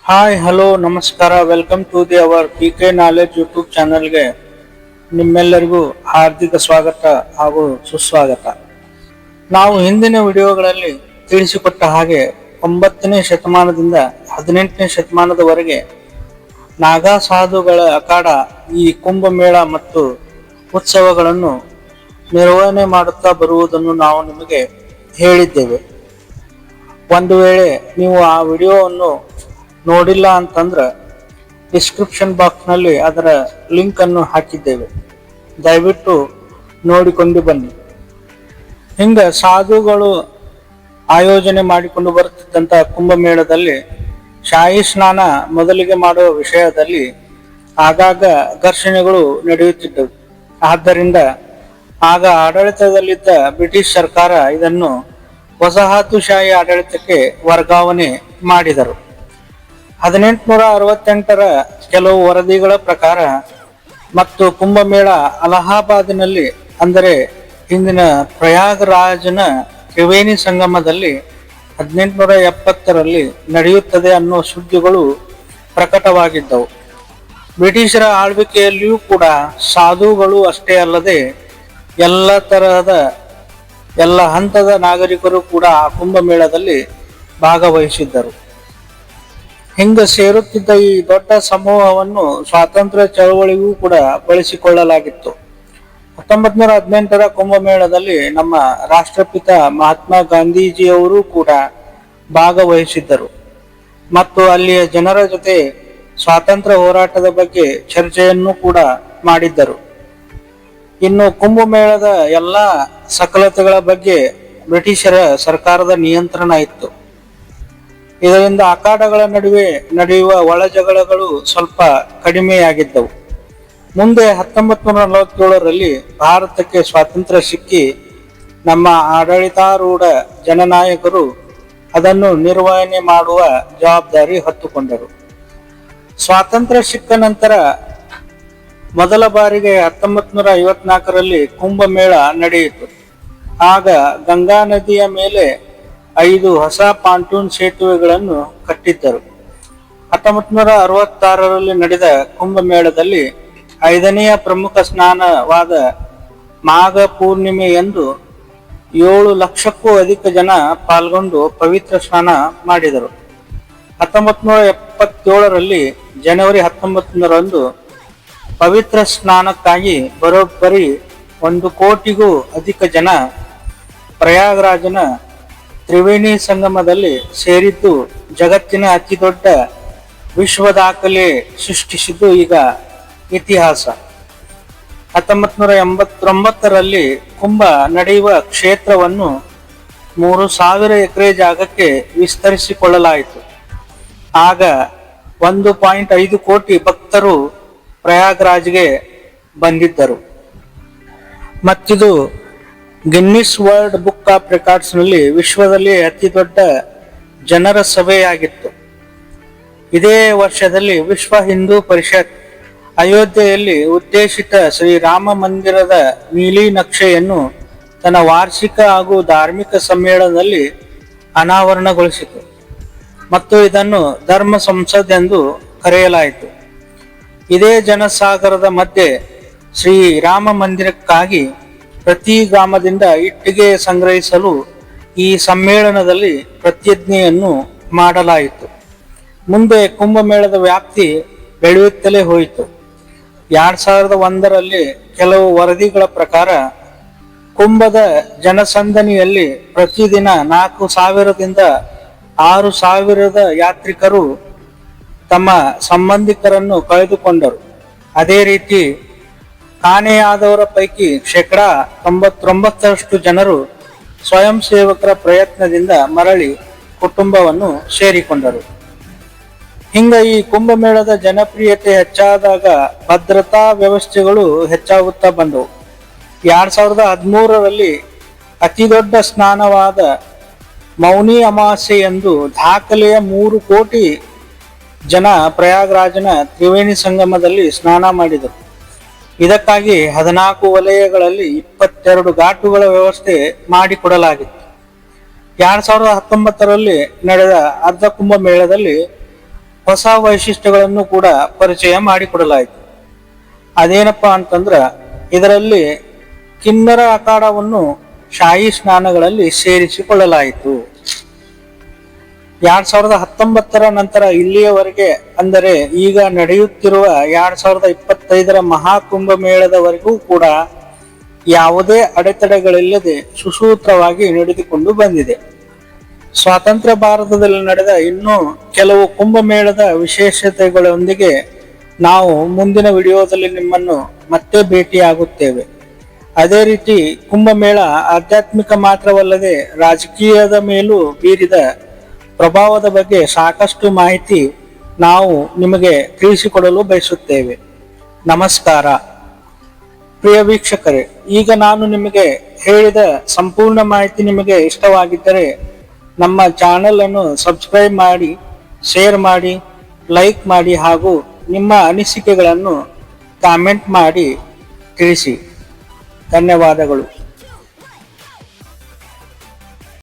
Hi hello ನಮಸ್ಕಾರ welcome to the our P K knowledge YouTube ಚಾನಲ್ಗೆ ನಿಮ್ಮೆಲ್ಲರಿಗೂ ಹಾರ್ದಿಕ ಸ್ವಾಗತ ಹಾಗೂ ಸುಸ್ವಾಗತ. ನಾವು ಹಿಂದಿನ ವಿಡಿಯೋಗಳಲ್ಲಿ ತಿಳಿಸಿಕೊಟ್ಟ ಹಾಗೆ 9ನೇ ಶತಮಾನದಿಂದ 18ನೇ ಶತಮಾನದವರೆಗೆ ನಾಗಾ ಸಾಧುಗಳ ಅಖಾಡ ಈ ಕುಂಭಮೇಳ ಮತ್ತು ಉತ್ಸವಗಳನ್ನು ನಿರ್ವಹಣೆ ಮಾಡುತ್ತಾ ಬರುವುದನ್ನು ನಾವು ನಿಮಗೆ ಹೇಳಿದ್ದೇವೆ. ಒಂದು ವೇಳೆ ನೀವು ಆ ವಿಡಿಯೋವನ್ನು ನೋಡಿಲ್ಲ ಅಂತಂದ್ರೆ ಡಿಸ್ಕ್ರಿಪ್ಷನ್ ಬಾಕ್ಸ್ನಲ್ಲಿ ಅದರ ಲಿಂಕ್ ಅನ್ನು ಹಾಕಿದ್ದೇವೆ, ದಯವಿಟ್ಟು ನೋಡಿಕೊಂಡು ಬನ್ನಿ. ಹಿಂಗ ಸಾಧುಗಳು ಆಯೋಜನೆ ಮಾಡಿಕೊಂಡು ಬರುತ್ತಿದ್ದಂಥ ಕುಂಭಮೇಳದಲ್ಲಿ ಶಾಹಿ ಸ್ನಾನ ಮೊದಲಿಗೆ ಮಾಡುವ ವಿಷಯದಲ್ಲಿ ಆಗಾಗ ಘರ್ಷಣೆಗಳು ನಡೆಯುತ್ತಿದ್ದವು. ಆದ್ದರಿಂದ ಆಗ ಆಡಳಿತದಲ್ಲಿದ್ದ ಬ್ರಿಟಿಷ್ ಸರ್ಕಾರ ಇದನ್ನು ವಸಾಹತುಶಾಹಿ ಆಡಳಿತಕ್ಕೆ ವರ್ಗಾವಣೆ ಮಾಡಿದರು. 1868ರ ಕೆಲವು ವರದಿಗಳ ಪ್ರಕಾರ ಮತ್ತು ಕುಂಭಮೇಳ ಅಲಹಾಬಾದಿನಲ್ಲಿ, ಅಂದರೆ ಇಂದಿನ ಪ್ರಯಾಗರಾಜನ ತ್ರಿವೇಣಿ ಸಂಗಮದಲ್ಲಿ 1870ರಲ್ಲಿ ನಡೆಯುತ್ತದೆ ಅನ್ನೋ ಸುದ್ದಿಗಳು ಪ್ರಕಟವಾಗಿದ್ದವು. ಬ್ರಿಟಿಷರ ಆಳ್ವಿಕೆಯಲ್ಲಿಯೂ ಕೂಡ ಸಾಧುಗಳು ಅಷ್ಟೇ ಅಲ್ಲದೆ ಎಲ್ಲ ಹಂತದ ನಾಗರಿಕರು ಕೂಡ ಆ ಕುಂಭಮೇಳದಲ್ಲಿ ಭಾಗವಹಿಸಿದ್ದರು. ಹಿಂಗ ಸೇರುತ್ತಿದ್ದ ಈ ದೊಡ್ಡ ಸಮೂಹವನ್ನು ಸ್ವಾತಂತ್ರ್ಯ ಚಳವಳಿಗೂ ಕೂಡ ಬಳಸಿಕೊಳ್ಳಲಾಗಿತ್ತು. 1918ರ ಕುಂಭಮೇಳದಲ್ಲಿ ನಮ್ಮ ರಾಷ್ಟ್ರಪಿತ ಮಹಾತ್ಮ ಗಾಂಧೀಜಿಯವರೂ ಕೂಡ ಭಾಗವಹಿಸಿದ್ದರು ಮತ್ತು ಅಲ್ಲಿಯ ಜನರ ಜೊತೆ ಸ್ವಾತಂತ್ರ್ಯ ಹೋರಾಟದ ಬಗ್ಗೆ ಚರ್ಚೆಯನ್ನು ಕೂಡ ಮಾಡಿದ್ದರು. ಇನ್ನು ಕುಂಭಮೇಳದ ಎಲ್ಲ ಸಕಲತೆಗಳ ಬಗ್ಗೆ ಬ್ರಿಟಿಷರ ಸರ್ಕಾರದ ನಿಯಂತ್ರಣ ಇತ್ತು. ಇದರಿಂದ ಅಖಾಡಗಳ ನಡುವೆ ನಡೆಯುವ ಒಳಜಗಳಗಳು ಸ್ವಲ್ಪ ಕಡಿಮೆಯಾಗಿದ್ದವು. ಮುಂದೆ 1947ರಲ್ಲಿ ಭಾರತಕ್ಕೆ ಸ್ವಾತಂತ್ರ್ಯ ಸಿಕ್ಕಿ ನಮ್ಮ ಆಡಳಿತಾರೂಢ ಜನನಾಯಕರು ಅದನ್ನು ನಿರ್ವಹಣೆ ಮಾಡುವ ಜವಾಬ್ದಾರಿ ಹೊತ್ತುಕೊಂಡರು. ಸ್ವಾತಂತ್ರ್ಯ ಸಿಕ್ಕ ನಂತರ ಮೊದಲ ಬಾರಿಗೆ 1954ರಲ್ಲಿ ಕುಂಭಮೇಳ ನಡೆಯಿತು. ಆಗ ಗಂಗಾ ನದಿಯ ಮೇಲೆ 5 ಹೊಸ ಪಾಂಟೂನ್ ಸೇತುವೆಗಳನ್ನು ಕಟ್ಟಿದ್ದರು. 1966ರಲ್ಲಿ ನಡೆದ ಕುಂಭಮೇಳದಲ್ಲಿ 5ನೆಯ ಪ್ರಮುಖ ಸ್ನಾನವಾದ ಮಾಘ ಪೂರ್ಣಿಮೆಯಂದು 7 ಲಕ್ಷಕ್ಕೂ ಅಧಿಕ ಜನ ಪಾಲ್ಗೊಂಡು ಪವಿತ್ರ ಸ್ನಾನ ಮಾಡಿದರು. 1977ರಲ್ಲಿ ಜನವರಿ 19ರಂದು ಪವಿತ್ರ ಸ್ನಾನಕ್ಕಾಗಿ ಬರೋಬ್ಬರಿ 1 ಕೋಟಿಗೂ ಅಧಿಕ ಜನ ಪ್ರಯಾಗರಾಜನ ತ್ರಿವೇಣಿ ಸಂಗಮದಲ್ಲಿ ಸೇರಿದ್ದು ಜಗತ್ತಿನ ಅತಿ ದೊಡ್ಡ ವಿಶ್ವ ದಾಖಲೆ ಸೃಷ್ಟಿಸಿದ್ದು ಈಗ ಇತಿಹಾಸ. 1989ರಲ್ಲಿ ಕುಂಭ ನಡೆಯುವ ಕ್ಷೇತ್ರವನ್ನು 3000 ಎಕರೆ ಜಾಗಕ್ಕೆ ವಿಸ್ತರಿಸಿಕೊಳ್ಳಲಾಯಿತು. ಆಗ 1.5 ಕೋಟಿ ಭಕ್ತರು ಪ್ರಯಾಗ್ರಾಜ್ಗೆ ಬಂದಿದ್ದರು. ಮತ್ತಿದು ಗಿನ್ನಿಸ್ ವರ್ಲ್ಡ್ ಬುಕ್ ಆಫ್ ರೆಕಾರ್ಡ್ಸ್ನಲ್ಲಿ ವಿಶ್ವದಲ್ಲಿ ಅತಿ ದೊಡ್ಡ ಜನರ ಸಭೆಯಾಗಿತ್ತು. ಇದೇ ವರ್ಷದಲ್ಲಿ ವಿಶ್ವ ಹಿಂದೂ ಪರಿಷತ್ ಅಯೋಧ್ಯೆಯಲ್ಲಿ ಉದ್ದೇಶಿತ ಶ್ರೀರಾಮ ಮಂದಿರದ ನೀಲಿ ನಕ್ಷೆಯನ್ನು ತನ್ನ ವಾರ್ಷಿಕ ಹಾಗೂ ಧಾರ್ಮಿಕ ಸಮ್ಮೇಳನದಲ್ಲಿ ಅನಾವರಣಗೊಳಿಸಿತು ಮತ್ತು ಇದನ್ನು ಧರ್ಮ ಸಂಸದ್ ಎಂದು ಕರೆಯಲಾಯಿತು. ಇದೇ ಜನಸಾಗರದ ಮಧ್ಯೆ ಶ್ರೀರಾಮ ಮಂದಿರಕ್ಕಾಗಿ ಪ್ರತಿ ಗ್ರಾಮದಿಂದ ಇಟ್ಟಿಗೆ ಸಂಗ್ರಹಿಸಲು ಈ ಸಮ್ಮೇಳನದಲ್ಲಿ ಪ್ರತಿಜ್ಞೆಯನ್ನು ಮಾಡಲಾಯಿತು. ಮುಂದೆ ಕುಂಭಮೇಳದ ವ್ಯಾಪ್ತಿ ಬೆಳೆಯುತ್ತಲೇ ಹೋಯಿತು. 2001ರಲ್ಲಿ ಕೆಲವು ವರದಿಗಳ ಪ್ರಕಾರ ಕುಂಭದ ಜನಸಂದಣಿಯಲ್ಲಿ ಪ್ರತಿದಿನ 4,000ದಿಂದ 6,000 ಯಾತ್ರಿಕರು ತಮ್ಮ ಸಂಬಂಧಿಕರನ್ನು ಕಳೆದುಕೊಂಡರು. ಅದೇ ರೀತಿ ಕಾಣೆಯಾದವರ ಪೈಕಿ 99% ಜನರು ಸ್ವಯಂ ಸೇವಕರ ಪ್ರಯತ್ನದಿಂದ ಮರಳಿ ಕುಟುಂಬವನ್ನು ಸೇರಿಕೊಂಡರು. ಹಿಂಗ ಈ ಕುಂಭಮೇಳದ ಜನಪ್ರಿಯತೆ ಹೆಚ್ಚಾದಾಗ ಭದ್ರತಾ ವ್ಯವಸ್ಥೆಗಳು ಹೆಚ್ಚಾಗುತ್ತಾ ಬಂದವು. 2013ರಲ್ಲಿ ಅತಿ ದೊಡ್ಡ ಸ್ನಾನವಾದ ಮೌನಿ ಅಮಾವಾಸ್ಯೆ ಎಂದು ದಾಖಲೆಯ 3 ಕೋಟಿ ಜನ ಪ್ರಯಾಗರಾಜನ ತ್ರಿವೇಣಿ ಸಂಗಮದಲ್ಲಿ ಸ್ನಾನ ಮಾಡಿದರು. ಇದಕ್ಕಾಗಿ 14 ವಲಯಗಳಲ್ಲಿ 22 ಘಾಟುಗಳ ವ್ಯವಸ್ಥೆ ಮಾಡಿಕೊಡಲಾಗಿತ್ತು. 2019ರಲ್ಲಿ ನಡೆದ ಅರ್ಧ ಕುಂಭಮೇಳದಲ್ಲಿ ಹೊಸ ವೈಶಿಷ್ಟ್ಯಗಳನ್ನು ಕೂಡ ಪರಿಚಯ ಮಾಡಿಕೊಡಲಾಯಿತು. ಅದೇನಪ್ಪಾ ಅಂತಂದ್ರ ಇದರಲ್ಲಿ ಕಿನ್ನರ ಅಖಾಡವನ್ನು ಶಾಹಿ ಸ್ನಾನಗಳಲ್ಲಿ ಸೇರಿಸಿಕೊಳ್ಳಲಾಯಿತು. 2019 ನಂತರ ಇಲ್ಲಿಯವರೆಗೆ, ಅಂದರೆ ಈಗ ನಡೆಯುತ್ತಿರುವ 2025 ಮಹಾಕುಂಭಮೇಳದವರೆಗೂ ಕೂಡ ಯಾವುದೇ ಅಡೆತಡೆಗಳಿಲ್ಲದೆ ಸುಸೂತ್ರವಾಗಿ ನಡೆದುಕೊಂಡು ಬಂದಿದೆ. ಸ್ವಾತಂತ್ರ್ಯ ಭಾರತದಲ್ಲಿ ನಡೆದ ಇನ್ನೂ ಕೆಲವು ಕುಂಭಮೇಳದ ವಿಶೇಷತೆಗಳೊಂದಿಗೆ ನಾವು ಮುಂದಿನ ವಿಡಿಯೋದಲ್ಲಿ ನಿಮ್ಮನ್ನು ಮತ್ತೆ ಭೇಟಿಯಾಗುತ್ತೇವೆ. ಅದೇ ರೀತಿ ಕುಂಭಮೇಳ ಆಧ್ಯಾತ್ಮಿಕ ಮಾತ್ರವಲ್ಲದೆ ರಾಜಕೀಯದ ಮೇಲೂ ಬೀರಿದ ಪ್ರಭಾವದ ಬಗ್ಗೆ ಸಾಕಷ್ಟು ಮಾಹಿತಿ ನಾವು ನಿಮಗೆ ತಿಳಿಸಿಕೊಡಲು ಬಯಸುತ್ತೇವೆ. ನಮಸ್ಕಾರ ಪ್ರಿಯ ವೀಕ್ಷಕರೇ, ಈಗ ನಾನು ನಿಮಗೆ ಹೇಳಿದ ಸಂಪೂರ್ಣ ಮಾಹಿತಿ ನಿಮಗೆ ಇಷ್ಟವಾಗಿದ್ದರೆ ನಮ್ಮ ಚಾನೆಲ್ ಅನ್ನು ಸಬ್ಸ್ಕ್ರೈಬ್ ಮಾಡಿ, ಶೇರ್ ಮಾಡಿ, ಲೈಕ್ ಮಾಡಿ ಹಾಗೂ ನಿಮ್ಮ ಅನಿಸಿಕೆಗಳನ್ನು ಕಾಮೆಂಟ್ ಮಾಡಿ ತಿಳಿಸಿ. ಧನ್ಯವಾದಗಳು.